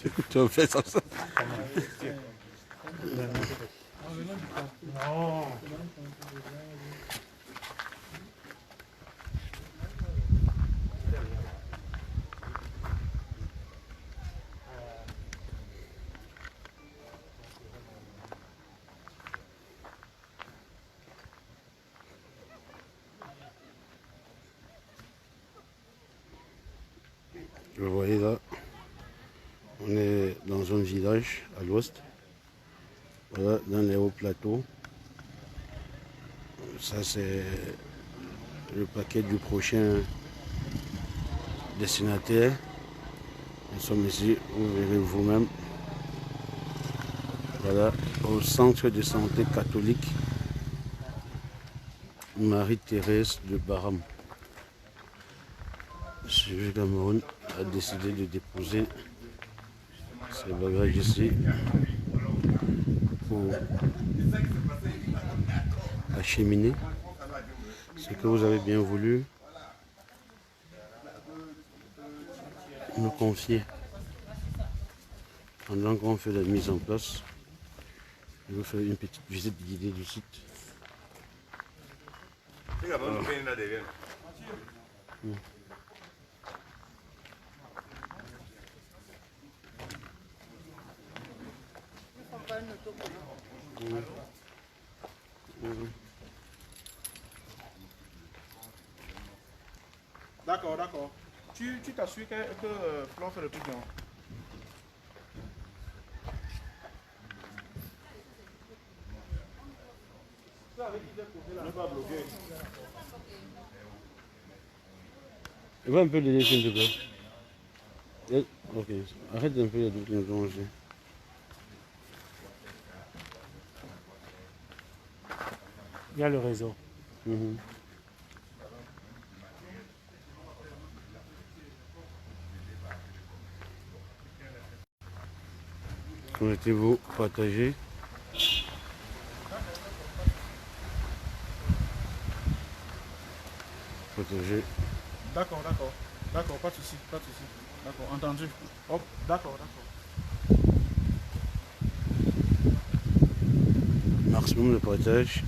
Tu as fait ça. Non. Vous voyez là, on est dans un village à l'ouest. Voilà, dans les hauts plateaux. Ça c'est le paquet du prochain destinataire. Nous sommes ici, vous verrez vous-même. Voilà, au centre de santé catholique Marie-Thérèse de Baram. Le Cameroun a décidé de déposer ses bagages ici pour acheminer ce que vous avez bien voulu nous confier. Pendant qu'on fait la mise en place, je vais faire une petite visite guidée du site. D'accord, d'accord. Tu t'assures que Flore fait le truc, non? Ne pas bloquer. Va un peu l'aider s'il te plaît. Ok, arrête un peu les trucs de manger. Il y a le réseau. Connectez-vous, partagez. Partagez. D'accord, d'accord. D'accord, pas de souci, pas de souci. D'accord, entendu. Hop, d'accord, d'accord. Maximum de partage.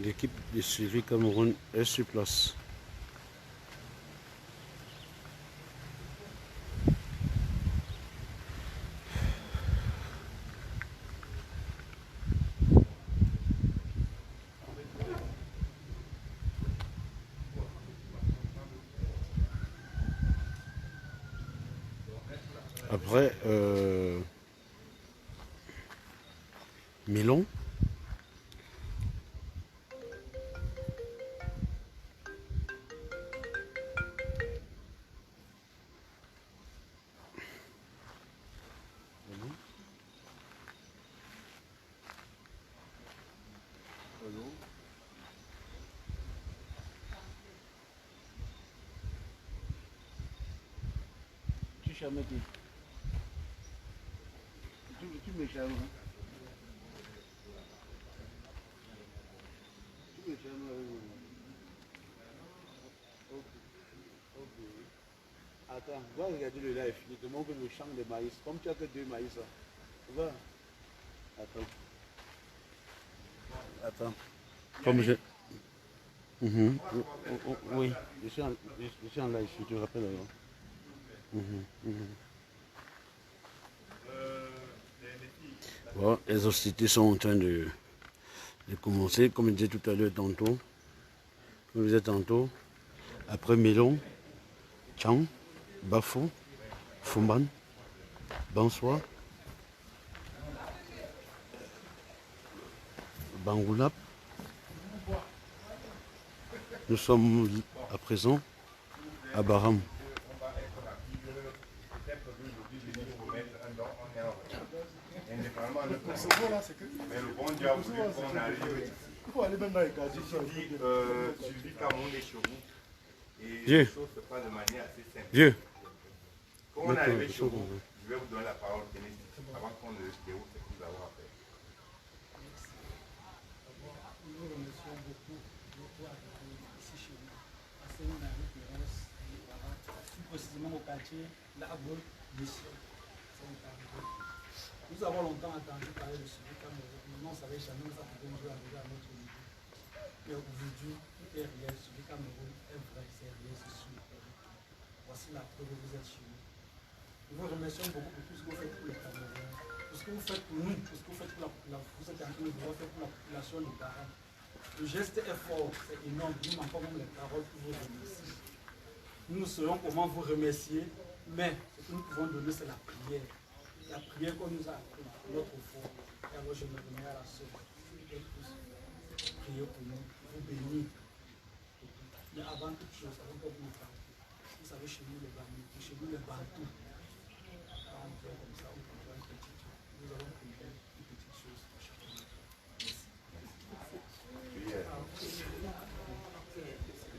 L'équipe de suivi Cameroun est sur place. Après, Milon. Tu charmes qui? Tu me charmes, hein? Tu me charmes avec moi. Ok. Attends, va regarder le live. Je te montre le champ de maïs. Comme tu as que 2 maïs. Va. Attends. Attends. Comme je... Oui, je suis en live, je te rappelle alors. Bon, les hostilités sont en train de commencer, comme je disais tout à l'heure tantôt. Comme je disais tantôt, après Melon, Tchang, Bafo, Fumban, Bansoa, Bangoulap. Nous sommes à présent à Baram. indépendamment de Le second là, c'est que. mais le bon Dieu a voulu qu'on arrive. Il faut aller même dans les quartiers. Suivi Cameroun et chez vous. Et Dieu. les choses se passent de manière assez simple. Dieu. Quand on est arrivé chez vous, je vais vous donner la parole avant qu'on ne déroule ce que vous avez à faire. Nous remercions beaucoup ici chez nous, à Saint-Marie-Thérèse, plus précisément au quartier L'Arbre Mission. Nous avons longtemps entendu parler de celui Cameroun. Maintenant, on ne savait jamais où ça pouvait nous arriver à notre niveau. Mais aujourd'hui, tout est réel. Celui Cameroun est vrai, c'est réel, c'est sûr. Voici la preuve que vous êtes chez nous. Nous vous remercions beaucoup pour tout ce que vous faites pour les Camerounais, pour ce que vous faites pour nous, pour ce que vous faites pour vous êtes en train de vouloir faire pour la population de Baham. Le geste est fort, c'est énorme. Nous manquons même les paroles pour vous remercier. Nous ne saurons comment vous remercier, mais ce que nous pouvons donner, c'est la prière. La prière qu'on nous a appris, notre foi. Et alors je me remets à la sœur. Priez pour nous, vous bénir. Mais avant toute chose, avant que vous nous parlez, vous savez, chez nous les Bantous, chez nous les Bantous, quand on fait comme ça, on prend une petite chose. Nous allons prier une petite chose pour chacun de nous.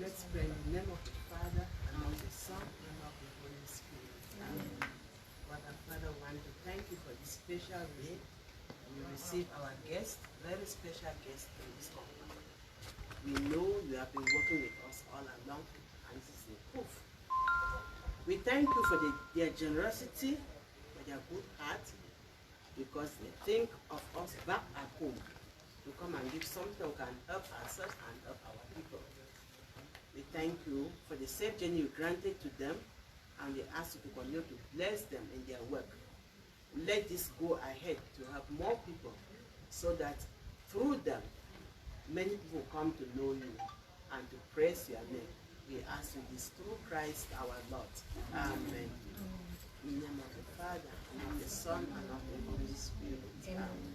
Let's pray in the name of the Father, and of the Son, and of the Holy Spirit. Amen. Father, I want to thank you for this special day. We receive our guest, very special guest in this company. We know you have been working with us all along, and this is a proof. We thank you for their generosity, for their good heart, because they think of us back at home to come and give something we can help ourselves and help our people. We thank you for the safe journey you granted to them, and we ask you to continue to bless them in their work. Let this go ahead to help more people, so that through them, many people come to know you and to praise your name. We ask you this through Christ our Lord. Amen. In the name of the Father, and of the Son, and of the Holy Spirit. Amen.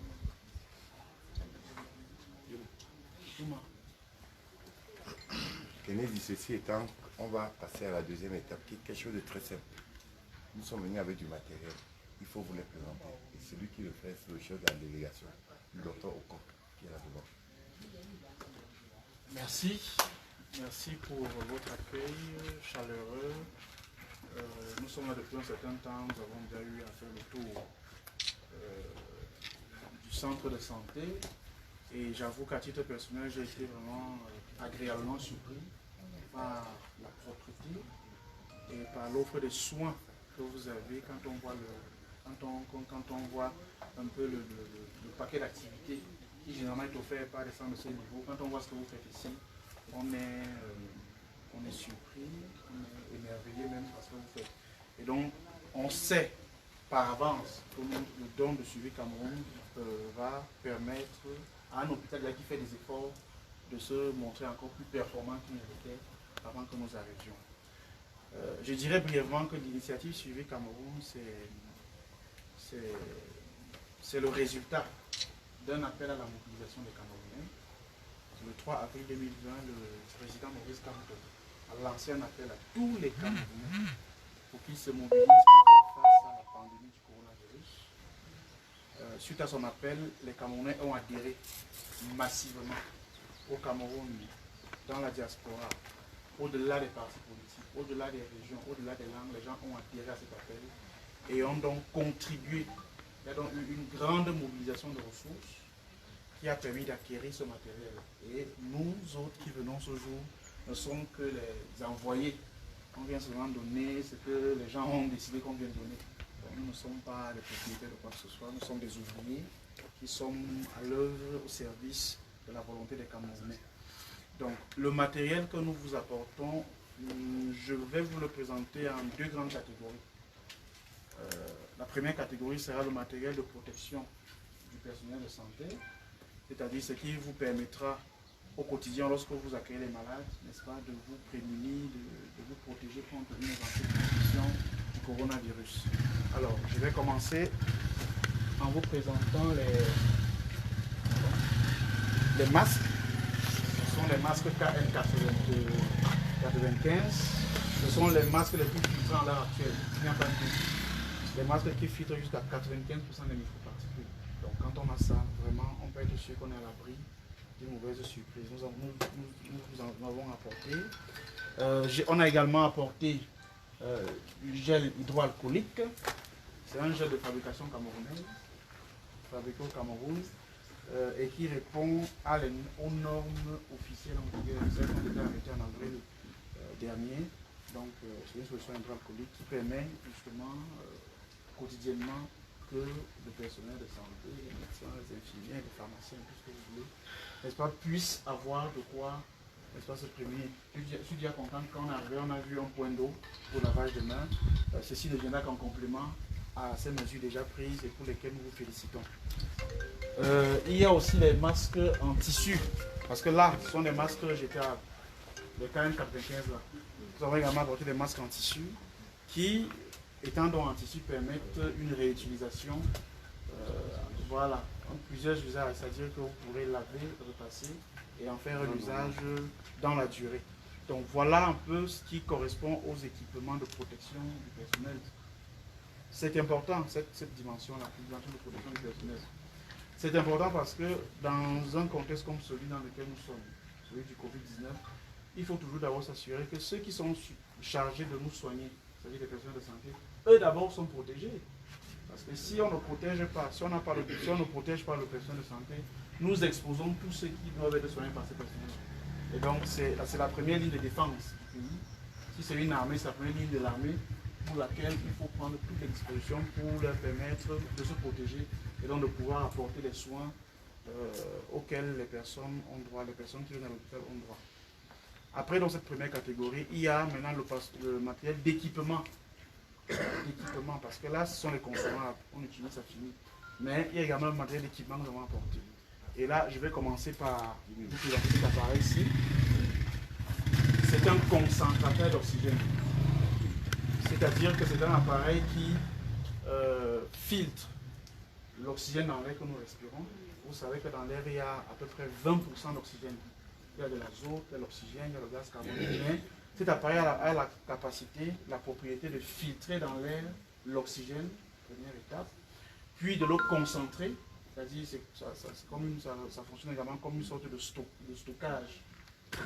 Tenez dit ceci étant, on va passer à la deuxième étape qui est quelque chose de très simple. Nous sommes venus avec du matériel. Il faut vous les présenter. Et celui qui le fait, c'est le chef de la délégation, le docteur Ocon, qui est là devant. Merci. Merci pour votre accueil chaleureux. Nous sommes là depuis un certain temps. Nous avons déjà eu à faire le tour du centre de santé. Et j'avoue qu'à titre personnel, j'ai été vraiment agréablement surpris par la propreté et par l'offre de soins que vous avez quand on voit, quand on voit un peu le paquet d'activités qui généralement est offert par des centres de ce niveau. Quand on voit ce que vous faites ici, on est surpris, on est émerveillé même par ce que vous faites. Et donc, on sait par avance que le don de Suivi Cameroun va permettre à un hôpital là qui fait des efforts de se montrer encore plus performant qu'il n'était avant que nous arrivions. Je dirais brièvement que l'initiative Suivi Cameroun, c'est le résultat d'un appel à la mobilisation des Camerounais. Le 3 avril 2020, le président Maurice Kamto a lancé un appel à tous les Camerounais pour qu'ils se mobilisent pour faire face à la pandémie du coronavirus. Suite à son appel, les Camerounais ont adhéré massivement au Cameroun, dans la diaspora, au-delà des partis politiques, au-delà des régions, au-delà des langues. Les gens ont adhéré à cet appel et ont donc contribué. Il y a donc eu une grande mobilisation de ressources qui a permis d'acquérir ce matériel. Et nous autres qui venons ce jour ne sommes que les envoyés. On vient seulement donner ce que les gens ont décidé qu'on vient donner. Donc, nous ne sommes pas les propriétaires de quoi que ce soit, nous sommes des ouvriers qui sommes à l'œuvre au service de la volonté des Camerounais. Donc le matériel que nous vous apportons, je vais vous le présenter en deux grandes catégories. La première catégorie sera le matériel de protection du personnel de santé, c'est-à-dire ce qui vous permettra au quotidien, lorsque vous accueillez les malades, n'est-ce pas, de vous prémunir, de vous protéger contre une éventuelle transmission du coronavirus. Alors, je vais commencer en vous présentant les masques. Ce sont les masques KN95. Ce sont les masques les plus filtrants à l'heure actuelle. Il n'y a pas de doute. Les masques qui filtrent jusqu'à 95% des microparticules. quand on a ça, vraiment, on peut être sûr qu'on est à l'abri d'une mauvaise surprise. Nous en avons apporté. On a également apporté du gel hydroalcoolique. C'est un gel de fabrication camerounaise, fabriqué au Cameroun, et qui répond aux normes officielles en vigueur. Celles qui ont été arrêtées en avril dernier. Donc, c'est une solution hydroalcoolique qui permet justement quotidiennement que le personnel de santé, les médecins, les infirmiers, les pharmaciens, tout ce que vous voulez, n'est-ce pas, puissent avoir de quoi, n'est-ce pas, se prémunir. Je suis déjà content quand on est arrivé, on a vu un point d'eau pour lavage de mains. Ceci ne viendra qu'en complément à ces mesures déjà prises et pour lesquelles nous vous félicitons. Il y a aussi les masques en tissu, parce que là, ce sont des masques jetables, les KN95 là. Nous avons également apporté des masques en tissu qui, étant donc en tissu, permettent une réutilisation. Voilà, plusieurs usages, c'est-à-dire que vous pourrez laver, repasser et en faire un usage dans la durée. Donc voilà un peu ce qui correspond aux équipements de protection du personnel. C'est important, cette dimension-là, la dimension de protection du personnel. C'est important parce que dans un contexte comme celui dans lequel nous sommes, celui du Covid-19, il faut toujours d'abord s'assurer que ceux qui sont chargés de nous soigner, c'est-à-dire les personnels de santé, eux d'abord sont protégés. Parce que si on ne protège pas, si on ne protège pas le personnel de santé, nous exposons tous ceux qui doivent être soignés par ces personnels. Et donc c'est la première ligne de défense du pays. Si c'est une armée, c'est la première ligne de l'armée pour laquelle il faut prendre toutes les dispositions pour leur permettre de se protéger et donc de pouvoir apporter les soins auxquels les personnes ont droit, les personnes qui viennent à l'hôpital ont droit. Après, dans cette première catégorie, il y a maintenant le matériel d'équipement. Parce que là, ce sont les consommables, on utilise, ça finit. Mais il y a également le matériel d'équipement que nous avons apporté. Et là, je vais commencer par vous présenter cet appareil ici. C'est un concentrateur d'oxygène. C'est-à-dire que c'est un appareil qui filtre l'oxygène dans l'air que nous respirons. Vous savez que dans l'air, il y a à peu près 20% d'oxygène. Il y a de l'azote, il y a l'oxygène, il y a le gaz carbonique. Mais cet appareil a la capacité, la propriété de filtrer dans l'air l'oxygène, première étape, puis de l'eau concentrée, c'est-à-dire ça fonctionne également comme une sorte de stockage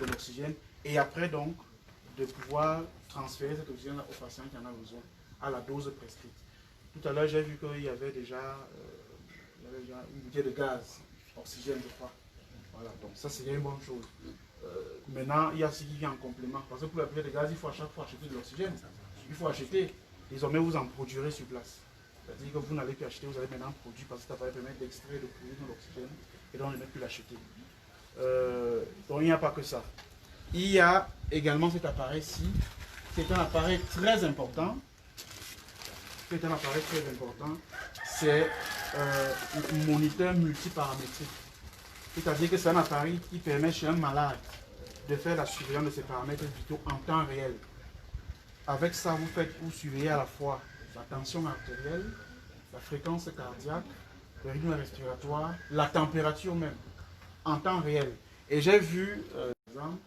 de l'oxygène, et après donc de pouvoir transférer cet oxygène au patient qui en a besoin, à la dose prescrite. Tout à l'heure, j'ai vu qu'il y avait déjà une bouteille de gaz, oxygène, je crois. Voilà, donc ça c'est une bonne chose. Maintenant, il y a ce qui vient en complément. Parce que pour la bouteille de gaz, il faut à chaque fois acheter de l'oxygène. Il faut acheter. Désormais, vous en produirez sur place. C'est-à-dire que vous n'allez plus acheter, vous allez maintenant produire parce que ça va permettre d'extraire, de produire de l'oxygène et donc de ne plus l'acheter. Donc il n'y a pas que ça. Il y a également cet appareil-ci. C'est un appareil très important. C'est un moniteur multiparamétrique. C'est-à-dire que c'est un appareil qui permet chez un malade de faire la surveillance de ses paramètres vitaux en temps réel. Avec ça, vous surveillez à la fois la tension artérielle, la fréquence cardiaque, le rythme respiratoire, la température même, en temps réel. Et j'ai vu, par exemple,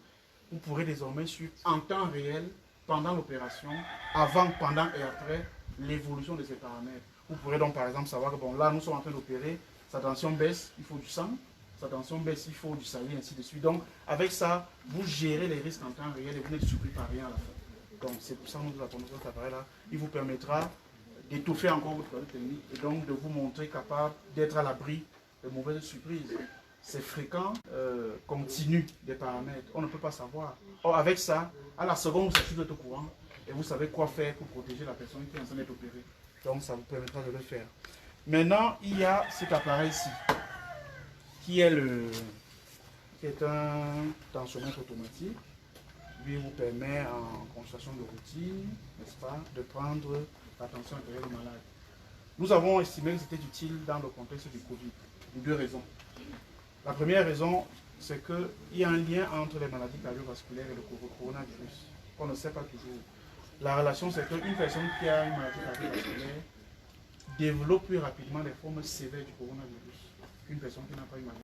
vous pourrez désormais suivre en temps réel, pendant l'opération, avant, pendant et après, l'évolution de ces paramètres. Vous pourrez donc par exemple savoir que bon, là nous sommes en train d'opérer, sa tension baisse, il faut du sang, sa tension baisse, il faut du salive, ainsi de suite. Donc avec ça, vous gérez les risques en temps réel et vous n'êtes surpris par rien à la fin. Donc c'est pour ça que nous attendons cet appareil-là. Il vous permettra d'étoffer encore votre qualité technique et donc de vous montrer capable d'être à l'abri de mauvaises surprises. C'est fréquent, continu des paramètres, on ne peut pas savoir. Or avec ça, à la seconde, vous êtes au courant et vous savez quoi faire pour protéger la personne qui est en train d'être opérée. Donc ça vous permettra de le faire. Maintenant, il y a cet appareil-ci, qui est un tensiomètre automatique. Lui vous permet en consultation de routine, n'est-ce pas, de prendre la tension artérielle du malade. Nous avons estimé que c'était utile dans le contexte du Covid, pour deux raisons. La première raison, c'est qu'il y a un lien entre les maladies cardiovasculaires et le coronavirus, qu'on ne sait pas toujours. La relation, c'est qu'une personne qui a une maladie cardiovasculaire développe plus rapidement les formes sévères du coronavirus qu'une personne qui n'a pas une maladie.